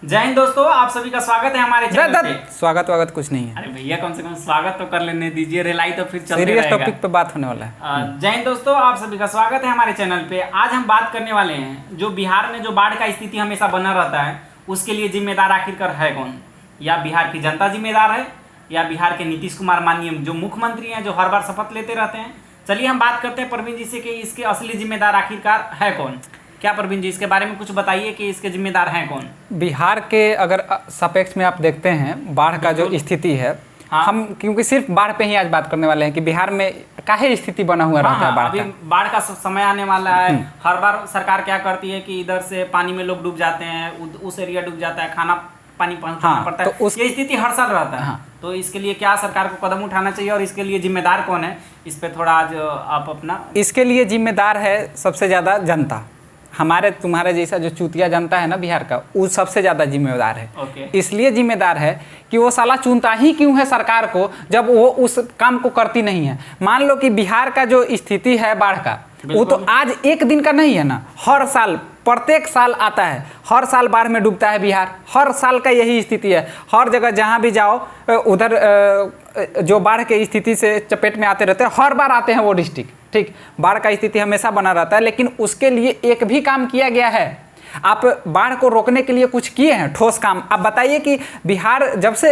जय हिंद दोस्तों, आप सभी का स्वागत है हमारे चैनल पे। स्वागत कुछ नहीं है। अरे भैया कम से कम स्वागत तो कर लेने दीजिए, रिलाई तो फिर चलते सीरियस रहेगा। टॉपिक पे बात होने वाला है। जय हिंद दोस्तों, आप सभी का स्वागत है हमारे चैनल पे। आज हम बात करने वाले हैं जो बिहार में जो बाढ़ का स्थिति हमेशा बना रहता है, उसके लिए जिम्मेदार आखिरकार है कौन? या बिहार की जनता जिम्मेदार है या बिहार के नीतीश कुमार माननीय जो मुख्यमंत्री हैं, जो हर बार शपथ लेते रहते हैं। चलिए हम बात करते हैं प्रवीण जी से कि इसके असली जिम्मेदार आखिरकार है कौन। क्या प्रवीण जी, इसके बारे में कुछ बताइए कि इसके जिम्मेदार हैं कौन? बिहार के अगर सापेक्ष में आप देखते हैं बाढ़ का जो स्थिति है, हाँ। हम क्योंकि सिर्फ बाढ़ पे ही आज बात करने वाले हैं कि बिहार में काहे स्थिति बना हुआ रहता है बाढ़ अभी का। बाढ़ का समय आने वाला है। हर बार सरकार क्या करती है कि इधर से पानी में लोग डूब जाते हैं, उस एरिया डूब जाता है, खाना पानी पहुंचाना पड़ता है। तो ये स्थिति हर साल रहता है। हाँ। तो इसके लिए क्या सरकार को कदम उठाना चाहिए और इसके लिए जिम्मेदार कौन है, इस पे थोड़ा आज आप अपना। इसके लिए जिम्मेदार है सबसे ज़्यादा जनता। हमारे तुम्हारे जैसा जो चूतिया जनता है ना बिहार का, वो सबसे ज़्यादा जिम्मेदार है। इसलिए जिम्मेदार है कि वो साला चुनता ही क्यों है सरकार को जब वो उस काम को करती नहीं है। मान लो कि बिहार का जो स्थिति है बाढ़ का, वो तो आज एक दिन का नहीं है ना, हर साल प्रत्येक साल आता है। हर साल बाढ़ में डूबता है बिहार, हर साल का यही स्थिति है। हर जगह जहाँ भी जाओ उधर जो बाढ़ के स्थिति से चपेट में आते रहते हैं, हर बार आते हैं वो डिस्ट्रिक्ट। ठीक, बाढ़ का स्थिति हमेशा बना रहता है, लेकिन उसके लिए एक भी काम किया गया है? आप बाढ़ को रोकने के लिए कुछ किए हैं ठोस काम? आप बताइए कि बिहार जब से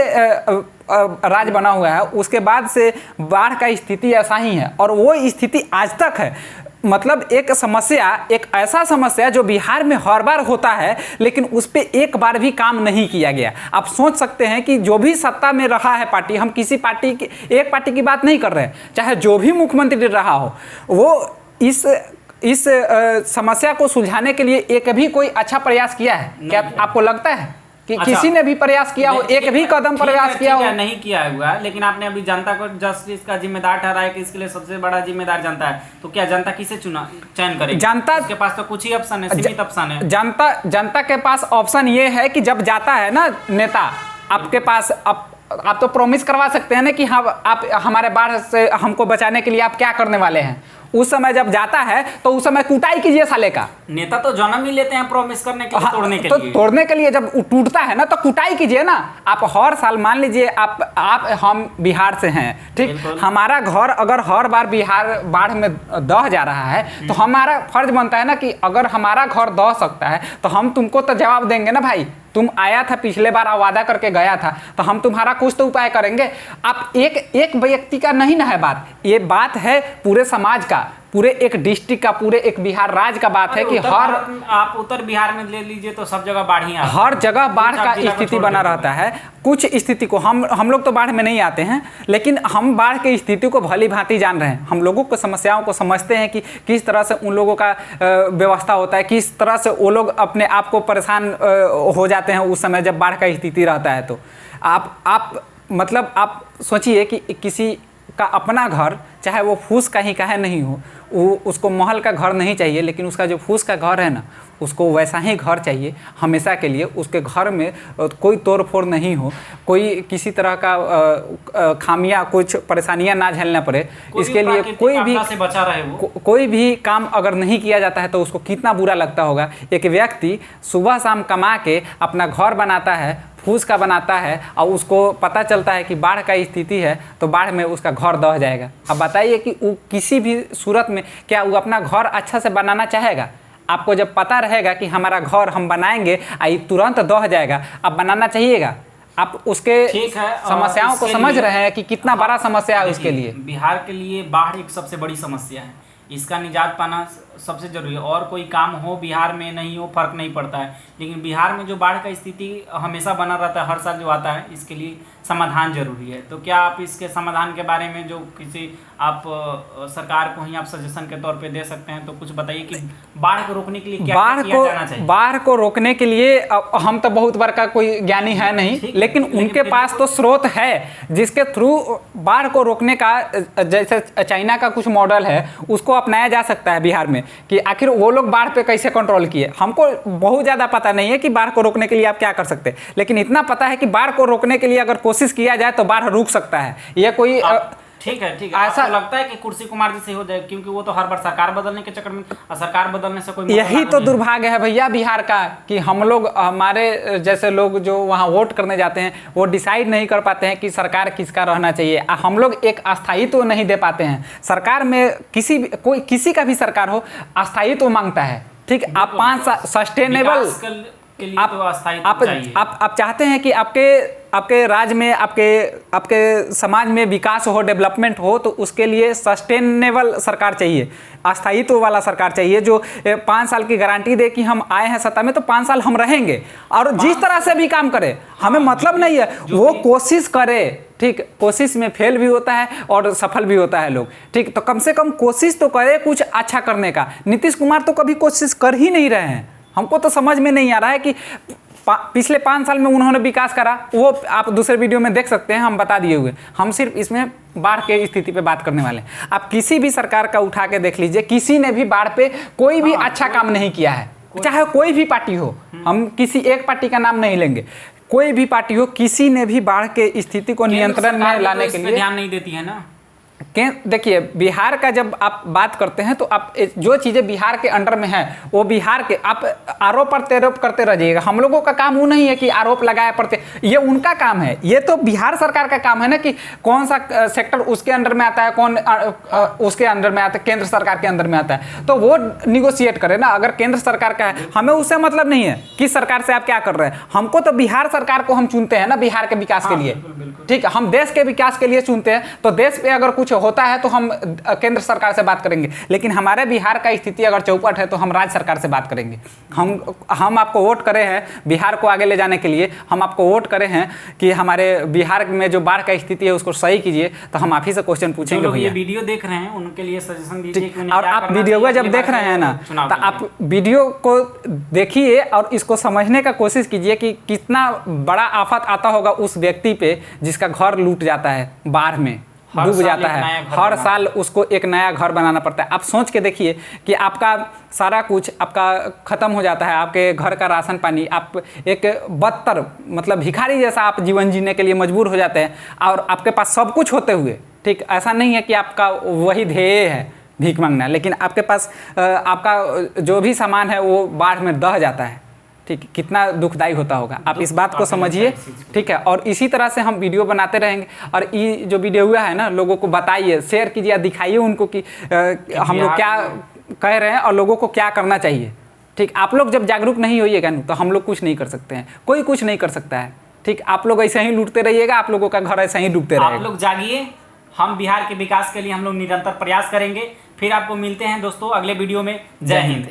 राज्य बना हुआ है उसके बाद से बाढ़ का स्थिति ऐसा ही है और वो स्थिति आज तक है। मतलब एक समस्या, एक ऐसा समस्या जो बिहार में हर बार होता है, लेकिन उस पर एक बार भी काम नहीं किया गया। आप सोच सकते हैं कि जो भी सत्ता में रहा है पार्टी, हम किसी पार्टी की, एक पार्टी की बात नहीं कर रहे हैं, चाहे जो भी मुख्यमंत्री रहा हो, वो इस समस्या को सुलझाने के लिए एक भी कोई अच्छा प्रयास किया है? क्या आपको लगता है कि किसी ने भी प्रयास किया हो, एक भी कदम प्रयास किया हो? नहीं किया हुआ है, लेकिन आपने अभी जनता को जस्टिस का जिम्मेदार ठहराया कि इसके लिए सबसे बड़ा जिम्मेदार जनता है। तो क्या जनता किसे चयन करेगी? जनता के पास तो कुछ ही ऑप्शन है, सीमित ऑप्शन है। जनता के पास ऑप्शन ये है कि जब जाता है ना नेता आपके पास, आप तो प्रॉमिस करवा सकते हैं ना कि हाँ आप हमारे बाढ़ से हमको बचाने के लिए आप क्या करने वाले हैं। उस समय जब जाता है तो उस समय कुटाई कीजिए साले का। नेता तो जन्म ही लेते हैं प्रॉमिस करने के लिए, तोड़ने के लिए। तोड़ने के लिए जब टूटता है ना तो कुटाई कीजिए ना। आप हर साल मान लीजिए आप हम बिहार से हैं, ठीक, हमारा घर अगर हर बार बिहार बाढ़ में दह जा रहा है तो हमारा फर्ज बनता है ना कि अगर हमारा घर दह सकता है तो हम तुमको तो जवाब देंगे ना भाई। तुम आया था पिछले बार, वादा करके गया था, तो हम तुम्हारा कुछ तो उपाय करेंगे। आप एक व्यक्ति का नहीं ना है बात, ये बात है पूरे समाज का, पूरे एक डिस्ट्रिक्ट का, पूरे एक बिहार राज्य का बात है कि हर आप उत्तर बिहार में ले लीजिए तो सब जगह बाढ़ ही हर जगह बाढ़ का स्थिति बना रहता है। कुछ स्थिति को हम लोग तो बाढ़ में नहीं आते हैं, लेकिन हम बाढ़ की स्थिति को भली भांति जान रहे हैं। हम लोगों को समस्याओं को समझते हैं कि किस तरह से उन लोगों का व्यवस्था होता है, किस तरह से वो लोग अपने आप को परेशान हो जाते हैं उस समय जब बाढ़ का स्थिति रहता है। तो आप सोचिए कि किसी का अपना घर, चाहे वो फूस का ही काहे नहीं हो, उसको महल का घर नहीं चाहिए, लेकिन उसका जो फूस का घर है ना, उसको वैसा ही घर चाहिए हमेशा के लिए। उसके घर में कोई तोड़ फोड़ नहीं हो, कोई किसी तरह का खामियां, कुछ परेशानियां ना झेलना पड़े। इसके लिए कोई भी काम अगर नहीं किया जाता है तो उसको कितना बुरा लगता होगा। एक व्यक्ति सुबह शाम कमा के अपना घर बनाता है, फूस का बनाता है, और उसको पता चलता है कि बाढ़ का स्थिति है तो बाढ़ में उसका घर दह जाएगा। अब बताइए कि वो किसी भी सूरत में क्या वो अपना घर अच्छा से बनाना चाहेगा? आपको जब पता रहेगा कि हमारा घर हम बनाएंगे आई तुरंत दह जाएगा, अब बनाना चाहिएगा? आप उसके समस्याओं को समझ रहे हैं कि कितना बड़ा समस्या है उसके लिए। बिहार के लिए बाढ़ एक सबसे बड़ी समस्या है, इसका निजात पाना सबसे जरूरी है। और कोई काम हो बिहार में नहीं हो, फर्क नहीं पड़ता है, लेकिन बिहार में जो बाढ़ का स्थिति हमेशा बना रहता है, हर साल जो आता है, इसके लिए समाधान जरूरी है। तो क्या आप इसके समाधान के बारे में जो किसी आप सरकार को ही आप सजेशन के तौर पे दे सकते हैं, तो कुछ बताइए कि बाढ़ को रोकने के लिए क्या किया जाना चाहिए? बाढ़ को रोकने के लिए हम तो बहुत बड़ा कोई ज्ञानी है नहीं, लेकिन उनके पास तो स्रोत है जिसके थ्रू बाढ़ को रोकने का, जैसे चाइना का कुछ मॉडल है, उसको अपनाया जा सकता है बिहार में कि आखिर वो लोग बाढ़ पे कैसे कंट्रोल किए। हमको बहुत ज़्यादा पता नहीं है कि बाढ़ को रोकने के लिए आप क्या कर सकते हैं, लेकिन इतना पता है कि बाढ़ को रोकने के लिए अगर कोशिश किया जाए तो बाढ़ रुक सकता है। यह कोई ठीक है ऐसा लगता है कि कुर्सी कुमार जी से हो जाए, क्योंकि वो तो हर बार सरकार बदलने के चक्कर में, और सरकार बदलने से कोई यही तो दुर्भाग्य है भैया बिहार का, कि हम लोग, हमारे जैसे लोग जो वहाँ वोट करने जाते हैं वो डिसाइड नहीं कर पाते हैं कि सरकार किसका रहना चाहिए। हम लोग एक अस्थायित्व तो नहीं दे पाते हैं सरकार में। किसी का भी सरकार हो अस्थायित्व मांगता है। ठीक, आप 5 साल सस्टेनेबल, आप चाहते हैं कि आपके राज्य में, आपके समाज में विकास हो, डेवलपमेंट हो, तो उसके लिए सस्टेनेबल सरकार चाहिए, अस्थायित्व वाला सरकार चाहिए, जो 5 साल की गारंटी दे कि हम आए हैं सत्ता में तो 5 साल हम रहेंगे, और जिस तरह से भी काम करे हमें मतलब नहीं है, वो कोशिश करे। ठीक, कोशिश में फेल भी होता है और सफल भी होता है लोग। ठीक, तो कम से कम कोशिश तो करे कुछ अच्छा करने का। नीतीश कुमार तो कभी कोशिश कर ही नहीं रहे हैं। हमको तो समझ में नहीं आ रहा है कि पिछले 5 साल में उन्होंने विकास करा, वो आप दूसरे वीडियो में देख सकते हैं, हम बता दिए हुए। हम सिर्फ इसमें बाढ़ के स्थिति पे बात करने वाले हैं। आप किसी भी सरकार का उठा के देख लीजिए, किसी ने भी बाढ़ पे कोई भी अच्छा काम नहीं किया है, चाहे कोई भी पार्टी हो। हम किसी एक पार्टी का नाम नहीं लेंगे, कोई भी पार्टी हो, किसी ने भी बाढ़ के स्थिति को नियंत्रण में लाने के लिए ध्यान नहीं देती है ना। देखिए, बिहार का जब आप बात करते हैं तो आप जो चीज़ें बिहार के अंडर में है वो बिहार के, आप आरोप प्रत्यारोप करते रहिएगा। हम लोगों का काम वो नहीं है कि आरोप लगाया पड़ते, ये उनका काम है। ये तो बिहार सरकार का काम है ना कि कौन सा सेक्टर उसके अंडर में आता है, कौन उसके अंडर में आता है, केंद्र सरकार के अंदर में आता है, तो वो निगोशिएट करे ना। अगर केंद्र सरकार का है, हमें उससे मतलब नहीं है किस सरकार से आप क्या कर रहे हैं। हमको तो बिहार सरकार को हम चुनते हैं ना, बिहार के विकास के लिए। ठीक है, हम देश के विकास के लिए चुनते हैं, तो देश पे अगर कुछ होता है तो हम केंद्र सरकार से बात करेंगे, लेकिन हमारे बिहार का स्थिति अगर चौपट है तो हम राज्य सरकार से बात करेंगे। हम आपको वोट करे हैं बिहार को आगे ले जाने के लिए, हम आपको वोट करे हैं कि हमारे बिहार में जो बाढ़ का स्थिति है उसको सही कीजिए, तो हम आप ही से क्वेश्चन पूछेंगे। भैया ये वीडियो देख रहे हैं उनके लिए सजेशन दीजिए, और आप वीडियो जब देख रहे हैं ना, तो आप वीडियो को देखिए और इसको समझने का कोशिश कीजिए कि कितना बड़ा आफत आता होगा उस व्यक्ति पे जिसका घर लूट जाता है, बाढ़ में डूब जाता है। हर साल उसको एक नया घर बनाना पड़ता है। आप सोच के देखिए कि आपका सारा कुछ आपका ख़त्म हो जाता है, आपके घर का राशन पानी, आप एक बदतर मतलब भिखारी जैसा आप जीवन जीने के लिए मजबूर हो जाते हैं, और आपके पास सब कुछ होते हुए। ठीक, ऐसा नहीं है कि आपका वही ध्येय है भीख मांगना, लेकिन आपके पास आपका जो भी सामान है वो बाढ़ में दह जाता है। ठीक, कितना दुखदाई होता होगा, आप इस बात को समझिए। ठीक है, और इसी तरह से हम वीडियो बनाते रहेंगे, और ये जो वीडियो हुआ है ना, लोगों को बताइए, शेयर कीजिए, दिखाइए उनको कि हम लोग क्या कह रहे हैं और लोगों को क्या करना चाहिए। ठीक, आप लोग जब जागरूक नहीं होइएगा ना तो हम लोग कुछ नहीं कर सकते हैं, कोई कुछ नहीं कर सकता है। ठीक, आप लोग ऐसे ही लूटते रहिएगा, आप लोगों का घर ऐसे ही डूबते रहेगा। आप लोग जागिए, हम बिहार के विकास के लिए हम लोग निरंतर प्रयास करेंगे। फिर आपको मिलते हैं दोस्तों अगले वीडियो में। जय हिंद।